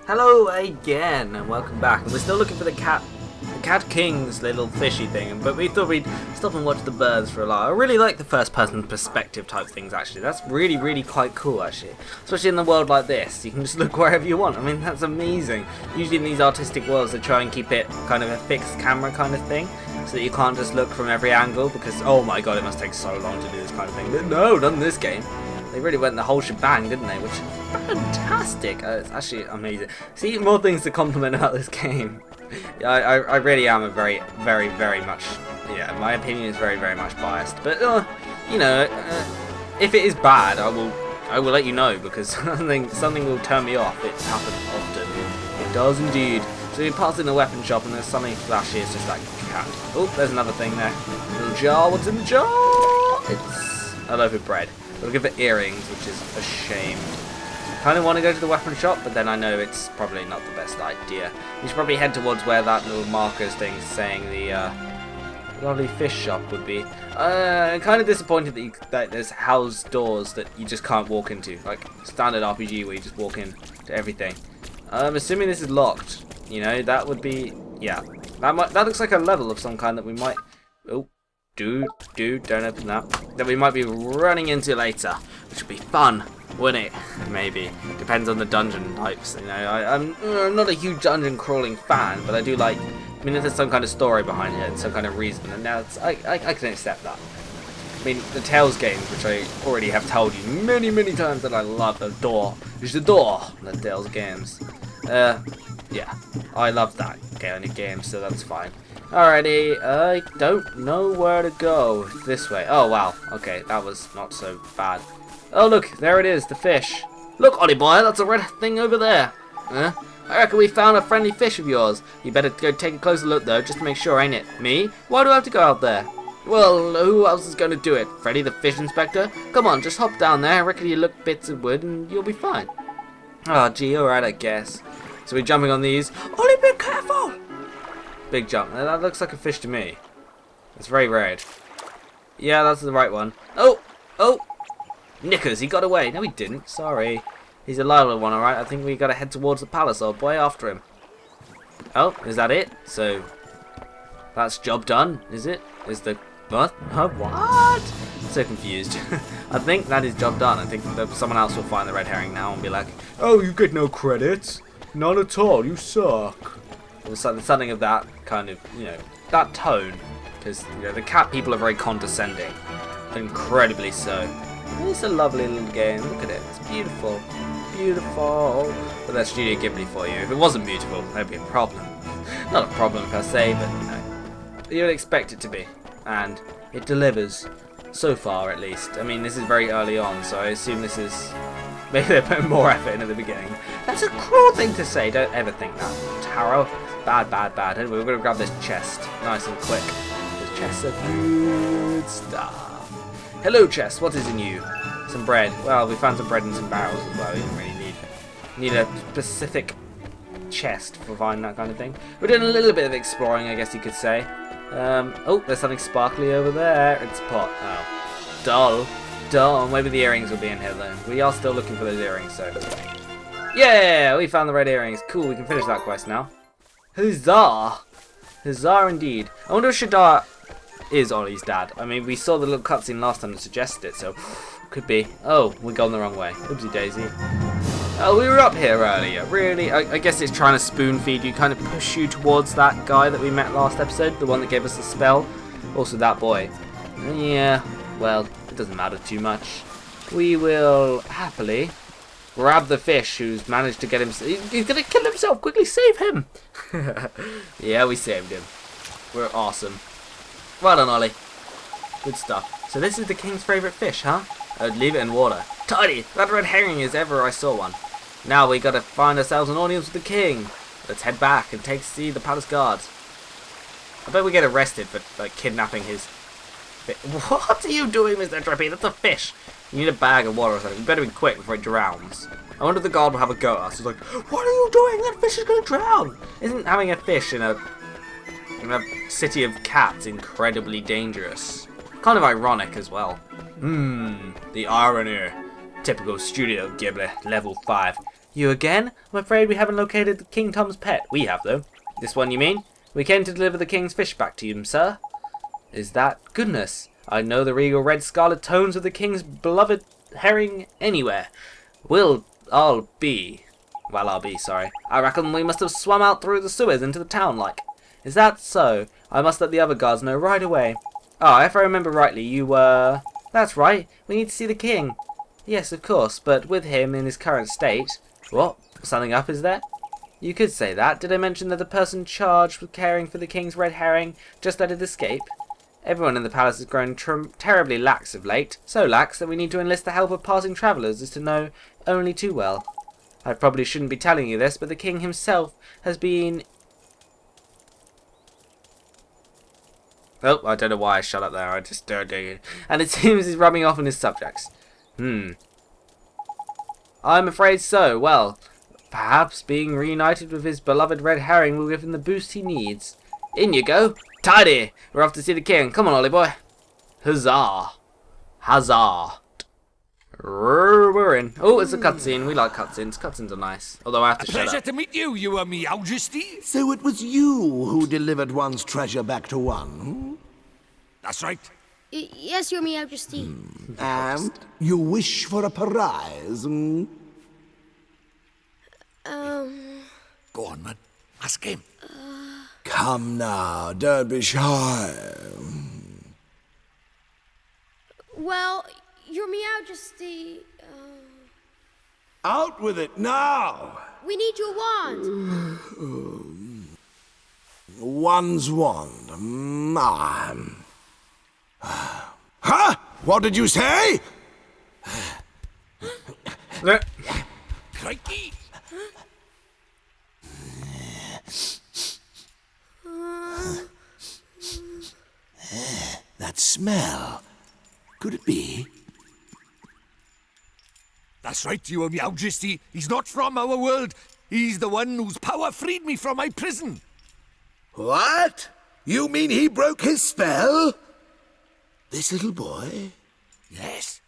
Hello again, and welcome back. And we're still looking for the Cat King's little fishy thing, but we thought we'd stop and watch the birds for a while. I really like the first-person perspective type things, actually. That's really quite cool, actually. Especially in a world like this. You can just look wherever you want. I mean, that's amazing. Usually in these artistic worlds, they try and keep it kind of a fixed camera kind of thing, so that you can't just look from every angle, because, oh my god, it must take so long to do this kind of thing. But no, not in this game. They really went the whole shebang, didn't they? Which is fantastic. It's actually amazing. See, more things to compliment about this game. Yeah, I really am a very much, yeah, my opinion is very much biased. But, you know, if it is bad, I will let you know, because something will turn me off. It happens often. It does indeed. So you pass in the weapon shop and there's something flashy, it's just like cat. Oh, there's another thing there. Little jar, what's in the jar? It's a loaf of bread. We'll give it earrings, which is a shame. I kind of want to go to the weapon shop, but then I know it's probably not the best idea. You should probably head towards where that little markers thing saying the lovely fish shop would be. I'm kind of disappointed that there's house doors that you just can't walk into, like standard RPG where you just walk in to everything. I'm assuming this is locked. You know, that would be, yeah. That looks like a level of some kind that we might. Oh. Don't open that we might be running into later, which would be fun, wouldn't it? Maybe. Depends on the dungeon types, you know. I'm not a huge dungeon crawling fan, but I do like, I mean, if there's some kind of story behind it, some kind of reason, and now I can accept that. I mean, the Tales games, which I already have told you many times that I love, the Tales games. Yeah, I love that kind of game, so that's fine. Alrighty, I don't know where to go. This way. Oh, wow. Okay, that was not so bad. Oh, look, there it is, the fish. Look, Ollie boy, that's a red thing over there. Huh? I reckon we found a friendly fish of yours. You better go take a closer look, though, just to make sure, ain't it? Me? Why do I have to go out there? Well, who else is going to do it? Freddy, the fish inspector? Come on, just hop down there. I reckon you look bits of wood and you'll be fine. Oh, gee, alright, I guess. So we're jumping on these. Ollie, be careful! Big jump. That looks like a fish to me. It's very red. Yeah, that's the right one. Oh! Knickers, he got away. No, he didn't. Sorry. He's a lively one, alright. I think we gotta head towards the palace, old boy, after him. Oh, is that it? So, that's job done, is it? Is the... What? Huh? What? So confused. I think that is job done. I think that someone else will find the red herring now and be like, oh, you get no credits. None at all. You suck. Or something of that kind of, you know, that tone, because, you know, the cat people are very condescending, incredibly so. It's a lovely little game. Look at it. It's beautiful, But that's Studio Ghibli for you. If it wasn't beautiful, that'd be a problem. Not a problem per se, but you know, you'd expect it to be, and it delivers so far, at least. I mean, this is very early on, so I assume this is. Maybe they're putting more effort in at the beginning. That's a cruel thing to say. Don't ever think that. Taro. Bad. Anyway, we're going to grab this chest. Nice and quick. This chest's a good stuff. Hello, chest. What is in you? Some bread. Well, we found some bread and some barrels as well. We didn't really need a specific chest for finding that kind of thing. We're doing a little bit of exploring, I guess you could say. Oh, there's something sparkly over there. It's a pot. Oh. Dull. Maybe the earrings will be in here then. We are still looking for those earrings, so. Yeah, we found the red earrings. Cool, we can finish that quest now. Huzzah! Huzzah indeed. I wonder if Shadar is Ollie's dad. I mean, we saw the little cutscene last time that suggested it, so could be. Oh, we've gone the wrong way. Oopsie daisy. Oh, we were up here earlier. Really? I guess it's trying to spoon feed you, kind of push you towards that guy that we met last episode, the one that gave us the spell. Also that boy. Yeah, well, it doesn't matter too much. We will happily grab the fish who's managed to get him. He's going to kill himself. Quickly save him. Yeah, we saved him. We're awesome. Well done, Ollie. Good stuff. So this is the king's favourite fish, huh? I'd leave it in water. Tidy! That red herring as ever I saw one. Now we gotta find ourselves an audience with the king. Let's head back and see the palace guards. I bet we get arrested for like kidnapping his fish. What are you doing, Mr. Trippy? That's a fish. You need a bag of water or something. You better be quick before it drowns. I wonder if the guard will have a go at us. He's like, what are you doing? That fish is going to drown. Isn't having a fish in a city of cats incredibly dangerous? Kind of ironic as well. The irony. Typical Studio Ghibli, level 5. You again? I'm afraid we haven't located the King Tom's pet. We have, though. This one, you mean? We came to deliver the king's fish back to you, sir. Is that goodness? I know the regal red scarlet tones of the king's beloved herring anywhere. I'll be, sorry. I reckon we must have swum out through the sewers into the town, like. Is that so? I must let the other guards know right away. Ah, if I remember rightly, you were... That's right. We need to see the king. Yes, of course, but with him in his current state... What? Something up, is there? You could say that. Did I mention that the person charged with caring for the king's red herring just let it escape? Everyone in the palace has grown terribly lax of late. So lax that we need to enlist the help of passing travellers as to know only too well. I probably shouldn't be telling you this, but the king himself has been... Oh, I don't know why I shut up there. I just don't do it. And it seems he's rubbing off on his subjects. I'm afraid so. Well, perhaps being reunited with his beloved red herring will give him the boost he needs. In you go. Tidy. We're off to see the king. Come on, Ollie boy. Huzzah. Huzzah. We're in. Oh, it's a cutscene. We like cutscenes. Cutscenes are nice. Although I have to shut up. Pleasure to meet you, Your Majesty. So it was you who delivered one's treasure back to one, hmm? That's right. Yes, Your Majesty. And you wish for a prize, hmm? Go on, man. Ask him. Come now, don't be shy. Well, Your Majesty, Out with it now! we need your wand. One's wand. Huh? What did you say? Crikey. That smell. Could it be? That's right, Your Majesty. He's not from our world. He's the one whose power freed me from my prison. What? You mean he broke his spell? This little boy? Yes.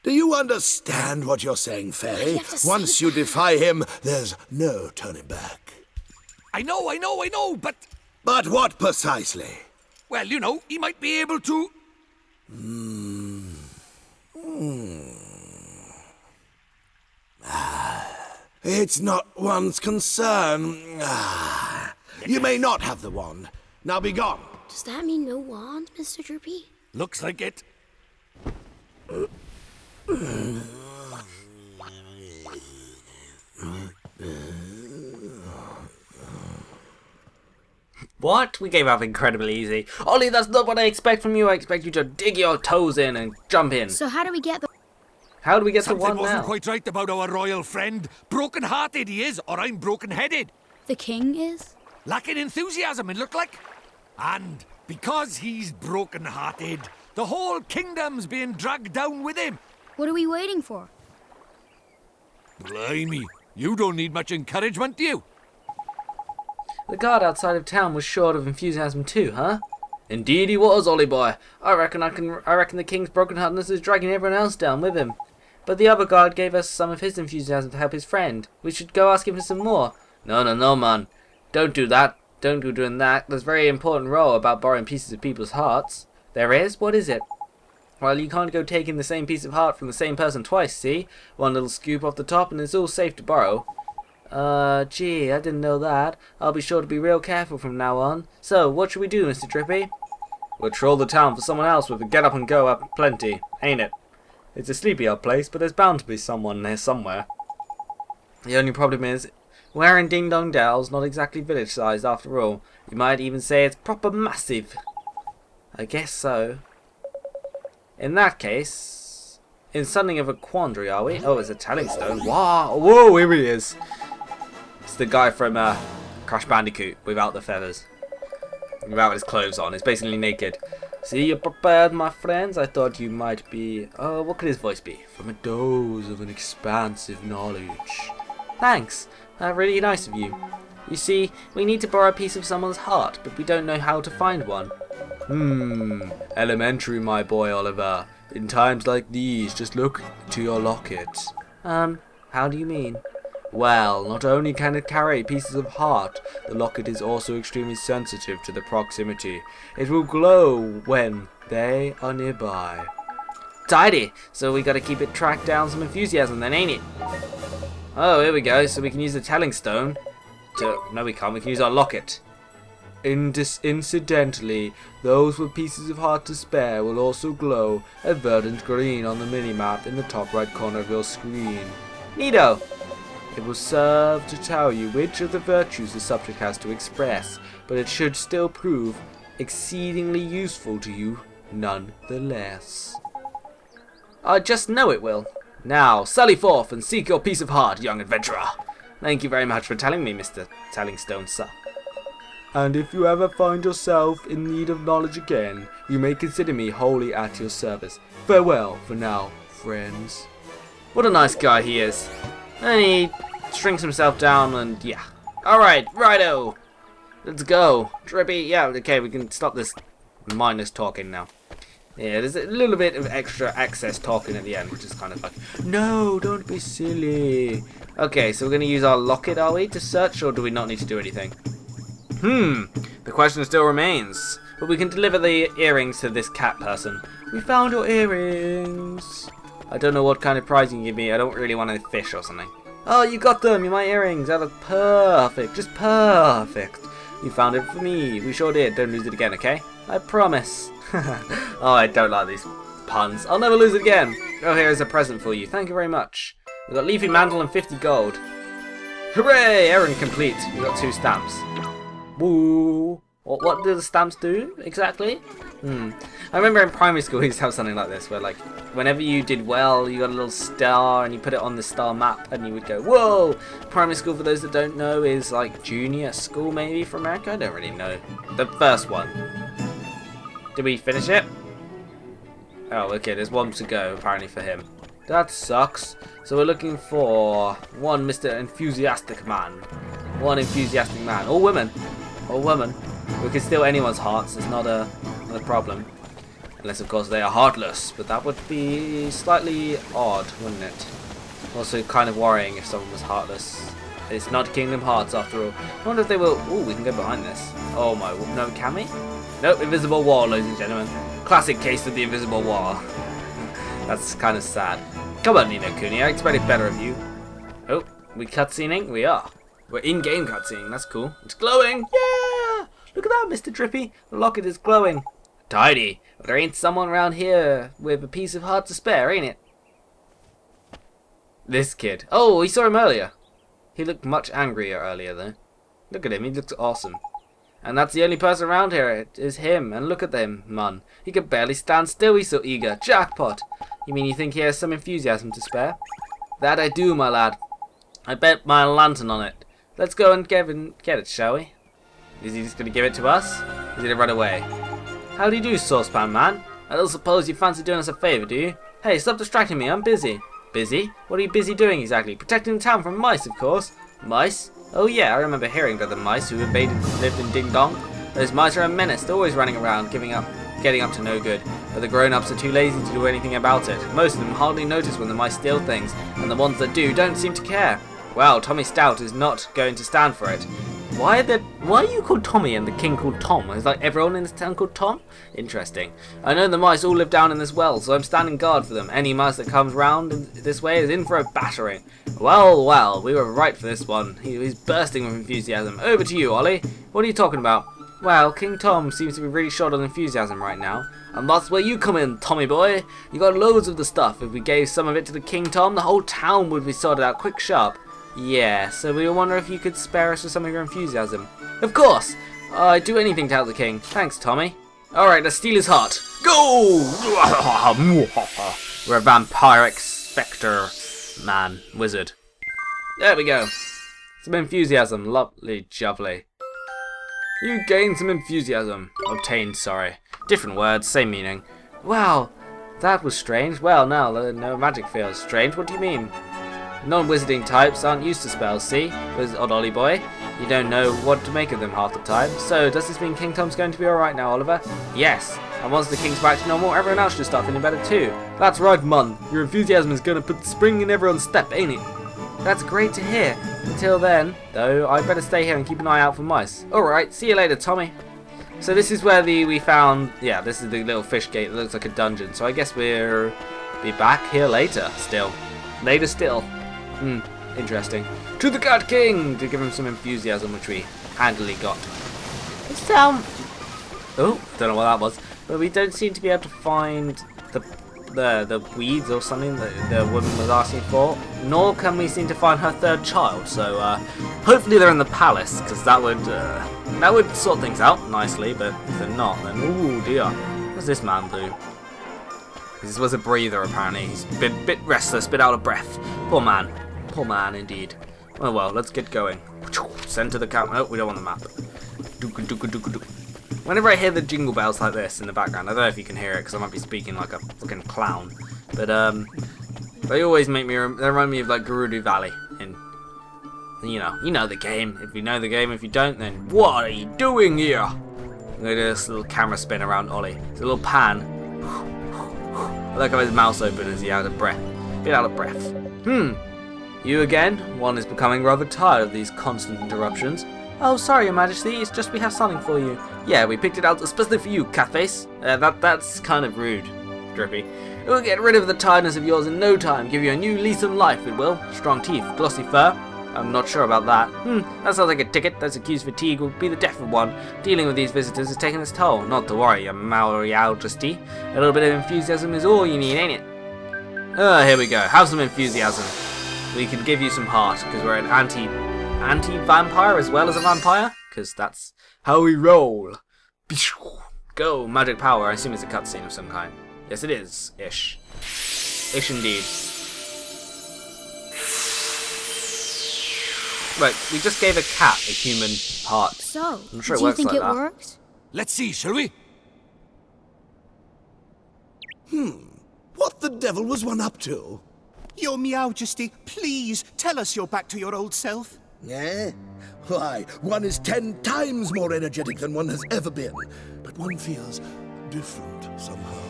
Do you understand what you're saying, Fairy? Once you defy him, there's no turning back. I know, but... But what precisely? Well, you know, he might be able to... It's not one's concern. You may not have the wand. Now be gone. Does that mean no wand, Mr. Trippy? Looks like it. What? We gave up incredibly easy. Ollie, that's not what I expect from you. I expect you to dig your toes in and jump in. So how do we get the... How do we get Something the one wasn't now? quite right about our royal friend. Broken-hearted he is, or I'm broken-headed. The king is? Lacking enthusiasm, it looked like. And because he's broken-hearted, the whole kingdom's being dragged down with him. What are we waiting for? Blimey, you don't need much encouragement, do you? The guard outside of town was short of enthusiasm too, huh? Indeed he was, Ollie boy. I reckon the king's brokenheartedness is dragging everyone else down with him. But the other guard gave us some of his enthusiasm to help his friend. We should go ask him for some more. No, man. Don't do that. Don't go doing that. There's a very important role about borrowing pieces of people's hearts. There is? What is it? Well, you can't go taking the same piece of heart from the same person twice, see? One little scoop off the top and it's all safe to borrow. Gee, I didn't know that. I'll be sure to be real careful from now on. So, what should we do, Mr. Trippy? We'll troll the town for someone else with a get up and go up plenty, ain't it? It's a sleepy old place, but there's bound to be someone there somewhere. The only problem is, we're in Ding Dong Dells, not exactly village-sized after all. You might even say it's proper massive. I guess so. In that case, in something of a quandary, are we? Oh, it's a telling stone. Wow! Whoa, here he is. It's the guy from Crash Bandicoot without the feathers. Without his clothes on. He's basically naked. See, you prepared, my friends? I thought you might be... what could his voice be? From a dose of an expansive knowledge. Thanks. Really nice of you. You see, we need to borrow a piece of someone's heart, but we don't know how to find one. Elementary, my boy Oliver. In times like these, just look to your locket. How do you mean? Well, not only can it carry pieces of heart, the locket is also extremely sensitive to the proximity. It will glow when they are nearby. Tidy! So we gotta keep it tracked down some enthusiasm then, ain't it? Oh, here we go. So we can use the telling stone to... No, we can't. We can use our locket. Incidentally, those with pieces of heart to spare will also glow a verdant green on the mini-map in the top right corner of your screen. Neato! It will serve to tell you which of the virtues the subject has to express, but it should still prove exceedingly useful to you nonetheless. I just know it will. Now, sally forth and seek your piece of heart, young adventurer. Thank you very much for telling me, Mr. Tellingstone, sir. And if you ever find yourself in need of knowledge again, you may consider me wholly at your service. Farewell for now, friends. What a nice guy he is. And he shrinks himself down and yeah. Alright, righto. Let's go. Trippy, yeah, okay, we can stop this mindless talking now. Yeah, there's a little bit of extra excess talking at the end, which is kind of like, no, don't be silly. Okay, so we're going to use our locket, are we, to search, or do we not need to do anything? The question still remains. But we can deliver the earrings to this cat person. We found your earrings. I don't know what kind of prize you can give me. I don't really want a fish or something. Oh, you got them. You're my earrings. That look perfect. Just perfect. You found it for me. We sure did. Don't lose it again, okay? I promise. Oh, I don't like these puns. I'll never lose it again. Oh, here's a present for you. Thank you very much. We've got Leafy Mantle and 50 gold. Hooray! Errand complete. We got 2 stamps. Woo! What do the stamps do exactly? I remember in primary school we used to have something like this, where like whenever you did well, you got a little star and you put it on the star map, and you would go, whoa! Primary school, for those that don't know, is like junior school maybe for America. I don't really know. The first one. Did we finish it? Oh, okay. There's 1 to go apparently for him. That sucks. So we're looking for one Mr. Enthusiastic Man. One enthusiastic man. All women. All women. We can steal anyone's hearts. It's not a problem. Unless, of course, they are heartless. But that would be slightly odd, wouldn't it? Also kind of worrying if someone was heartless. It's not Kingdom Hearts after all. I wonder if they will... Ooh, we can go behind this. Oh my... No, can we? Nope, invisible wall, ladies and gentlemen. Classic case of the invisible wall. That's kind of sad. Come on, Nino Kuni. I expected better of you. Oh, we cutscening? We are. We're in-game cutscening. That's cool. It's glowing. Yeah! Look at that, Mr. Trippy. The locket is glowing. Tidy. But there ain't someone around here with a piece of heart to spare, ain't it? This kid. Oh, we saw him earlier. He looked much angrier earlier, though. Look at him. He looks awesome. And that's the only person around here. It is him. And look at him, man. He can barely stand still. He's so eager. Jackpot. You mean you think he has some enthusiasm to spare? That I do, my lad. I bet my lantern on it. Let's go and get it, shall we? Is he just going to give it to us? Is he going to run away? How do you do, Saucepan Man? I don't suppose you fancy doing us a favour, do you? Hey, stop distracting me. I'm busy. Busy? What are you busy doing exactly? Protecting the town from mice, of course. Mice? Oh yeah, I remember hearing about the mice who lived in Ding Dong. Those mice are a menace. They're always running around, getting up to no good. But the grown-ups are too lazy to do anything about it. Most of them hardly notice when the mice steal things, and the ones that do don't seem to care. Well, Tommy Stout is not going to stand for it. Why are you called Tommy and the king called Tom? Is like everyone in this town called Tom? Interesting. I know the mice all live down in this well, so I'm standing guard for them. Any mouse that comes round this way is in for a battering. Well, well, we were right for this one. He's bursting with enthusiasm. Over to you, Ollie. What are you talking about? Well, King Tom seems to be really short on enthusiasm right now. And that's where you come in, Tommy boy. You got loads of the stuff. If we gave some of it to the King Tom, the whole town would be sorted out quick sharp. Yeah, so we wonder if you could spare us with some of your enthusiasm. Of course! I'd do anything to help the king. Thanks, Tommy. Alright, let's steal his heart. Go! We're a vampiric spectre man, wizard. There we go. Some enthusiasm. Lovely jubbly. You gained some enthusiasm. Obtained, sorry. Different words, same meaning. Wow, that was strange. Well, now, no magic feels strange. What do you mean? Non-wizarding types aren't used to spells, see? Was odd Ollie boy. You don't know what to make of them half the time. So, does this mean King Tom's going to be alright now, Oliver? Yes. And once the king's back to normal, everyone else should start feeling better too. That's right, man. Your enthusiasm is going to put spring in everyone's step, ain't it? That's great to hear. Until then, though, I'd better stay here and keep an eye out for mice. Alright, see you later, Tommy. So this is where we found, yeah, this is the little fish gate that looks like a dungeon. So I guess we'll be back here later still. Later still. Interesting. To the Cat King! To give him some enthusiasm, which we handily got. It's oh, don't know what that was. But we don't seem to be able to find the weeds or something that the woman was asking for. Nor can we seem to find her third child. So hopefully they're in the palace, because that would sort things out nicely. But if they're not, then ooh dear. What's this man do? This was a breather apparently. He's been a bit restless, bit out of breath. Poor man. Poor man indeed. Oh well, let's get going. Send to the camp. Oh, we don't want the map. Whenever I hear the jingle bells like this in the background, I don't know if you can hear it because I might be speaking like a fucking clown, but they always make me. They remind me of like Gerudo Valley, and you know the game. If you know the game, if you don't, then what are you doing here? I'm gonna do this little camera spin around Ollie. It's a little pan. I like how his mouth's open as he's out of breath. Bit out of breath. You again? One is becoming rather tired of these constant interruptions. Oh, sorry, Your Majesty. It's just we have something for you. Yeah, we picked it out especially for you, Catface. That's kind of rude, Trippy. It will get rid of the tiredness of yours in no time. Give you a new lease on life, it will. Strong teeth, glossy fur. I'm not sure about that. That sounds like a ticket. Those accused fatigue will be the death of one. Dealing with these visitors is taking its toll. Not to worry, Your Majesty. A little bit of enthusiasm is all you need, ain't it? Here we go. Have some enthusiasm. We can give you some heart, because we're an anti-vampire as well as a vampire, because that's how we roll. Go, magic power. I assume it's a cutscene of some kind. Yes, it is. Ish. Ish indeed. Right, we just gave a cat a human heart. So, I'm sure do you works think like it that. worked? Let's see, shall we? What the devil was one up to? Your Majesty, please tell us you're back to your old self. Eh? Why, one is 10 times more energetic than one has ever been. But one feels different somehow.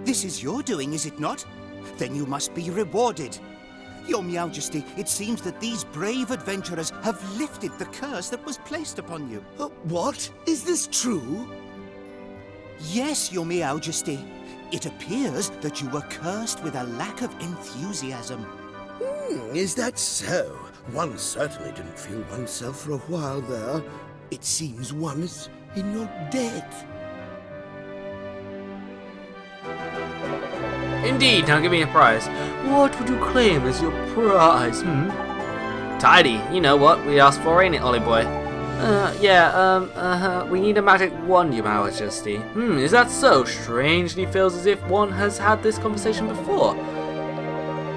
This is your doing, is it not? Then you must be rewarded. Your Majesty, it seems that these brave adventurers have lifted the curse that was placed upon you. What? Is this true? Yes, Your Majesty. It appears that you were cursed with a lack of enthusiasm. Is that so? One certainly didn't feel oneself for a while there. It seems one is in your debt. Indeed, now give me a prize. What would you claim as your prize, Tidy, you know what we asked for, ain't it, Ollie boy? We need a magic wand, Your Majesty. Is that so? Strangely feels as if one has had this conversation before.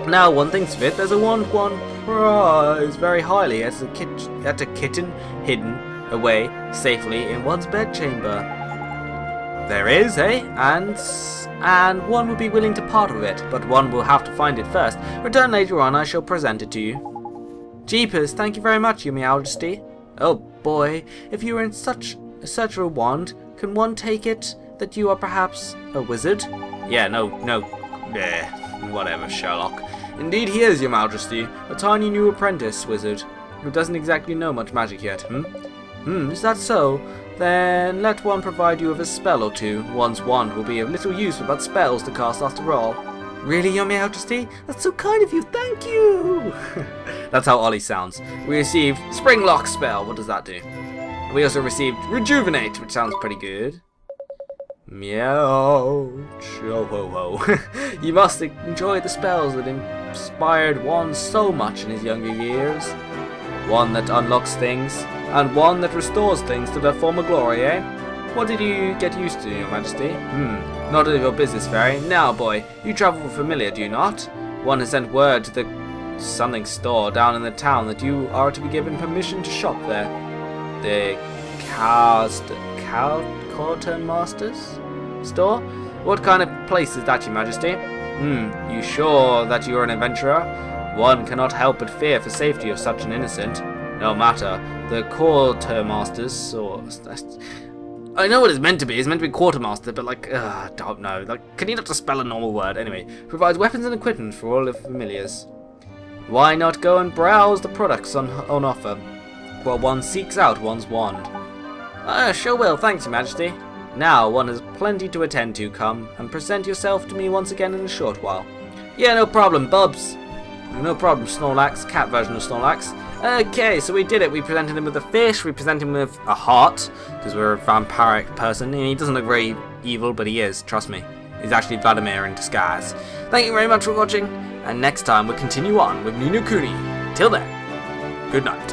Now, one thinks of it, there's a wand prize very highly at a kitten hidden away safely in one's bedchamber. There is, eh? And one would be willing to part with it, but one will have to find it first. Return later on, I shall present it to you. Jeepers, thank you very much, Your Majesty. Oh boy, if you are in such search of a wand, can one take it that you are perhaps a wizard? Yeah, no. Whatever, Sherlock. Indeed he is, Your Majesty, a tiny new apprentice wizard, who doesn't exactly know much magic yet, Is that so? Then let one provide you with a spell or two. One's wand will be of little use without spells to cast after all. Really, Your Majesty? That's so kind of you, thank you! That's how Ollie sounds. We received Springlock spell, what does that do? We also received Rejuvenate, which sounds pretty good. Meow. Oh ho ho. You must enjoy the spells that inspired one so much in his younger years. One that unlocks things, and one that restores things to their former glory, eh? What did you get used to, Your Majesty? Not of your business, Fairy. Now, boy, you travel with Familiar, do you not? One has sent word to the something store down in the town that you are to be given permission to shop there. The Quartermaster's store? What kind of place is that, Your Majesty? You sure that you are an adventurer? One cannot help but fear for safety of such an innocent. No matter, the Quartermaster's or I know what it's meant to be. It's meant to be quartermaster, but I don't know. Can you not just spell a normal word? Anyway, provides weapons and equipment for all the familiars. Why not go and browse the products on offer while one seeks out one's wand? Sure will, thanks, Your Majesty. Now one has plenty to attend to. Come and present yourself to me once again in a short while. Yeah, no problem, Bubs. No problem, Snorlax, cat version of Snorlax. Okay, so we did it. We presented him with a fish, we presented him with a heart, because we're a vampiric person, and he doesn't look very evil, but he is, trust me. He's actually Vladimir in disguise. Thank you very much for watching, and next time we'll continue on with Ni no Kuni. Till then, good night.